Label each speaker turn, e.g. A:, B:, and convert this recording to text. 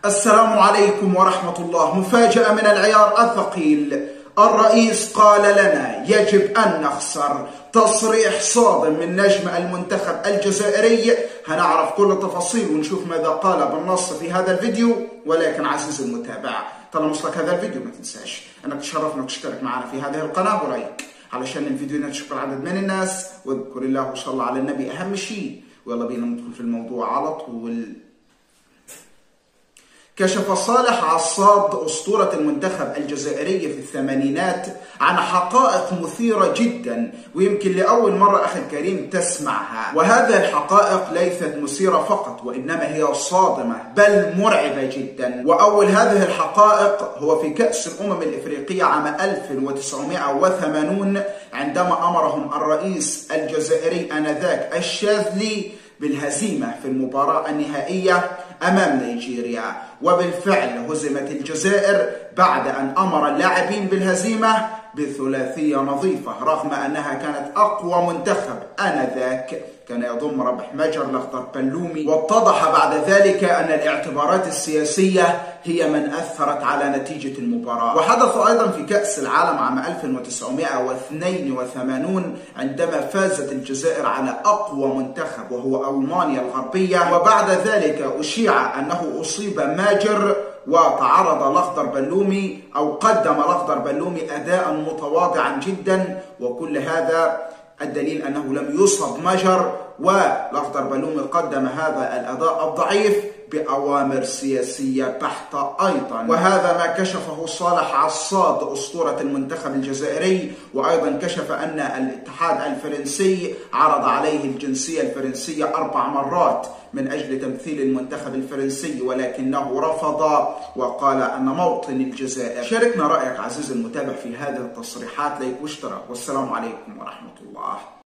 A: السلام عليكم ورحمة الله. مفاجأة من العيار الثقيل. الرئيس قال لنا يجب أن نخسر. تصريح صادم من نجم المنتخب الجزائري. هنعرف كل التفاصيل ونشوف ماذا قال بالنص في هذا الفيديو. ولكن عزيزي المتابع، طالما وصلك هذا الفيديو ما تنساش انك تشرفنا وتشترك معنا في هذه القناة ولايك علشان الفيديو ينتشر العدد من الناس. واذكر الله وصلى على النبي اهم شيء. ويلا بينا ندخل في الموضوع على طول. كشف صالح عصاد أسطورة المنتخب الجزائري في الثمانينات عن حقائق مثيرة جدا، ويمكن لأول مرة أخي الكريم تسمعها. وهذه الحقائق ليست مثيرة فقط، وإنما هي صادمة بل مرعبة جدا. وأول هذه الحقائق هو في كأس الأمم الإفريقية عام 1980 عندما أمرهم الرئيس الجزائري آنذاك الشاذلي بالهزيمة في المباراة النهائية أمام نيجيريا. وبالفعل هزمت الجزائر بعد أن أمر اللاعبين بالهزيمة بثلاثية نظيفة، رغم أنها كانت أقوى منتخب آنذاك، كان يضم ربح مجر الأخضر بلومي. واتضح بعد ذلك أن الاعتبارات السياسية هي من أثرت على نتيجة المباراة. وحدث أيضا في كأس العالم عام 1982 عندما فازت الجزائر على أقوى منتخب وهو ألمانيا الغربية. وبعد ذلك أشيع أنه أصيب ماجر وتعرض الأخضر بلومي أو قدم الأخضر بلومي أداء متواضعا جدا. وكل هذا الدليل أنه لم يصب مجر، والأخضر بلومي قدم هذا الأداء الضعيف بأوامر سياسية بحتة أيضا. وهذا ما كشفه صالح عصاد أسطورة المنتخب الجزائري. وأيضا كشف أن الاتحاد الفرنسي عرض عليه الجنسية الفرنسية 4 مرات من أجل تمثيل المنتخب الفرنسي، ولكنه رفض وقال أن موطن الجزائر. شاركنا رأيك عزيزي المتابع في هذه التصريحات، لايك واشتراك، والسلام عليكم ورحمة الله.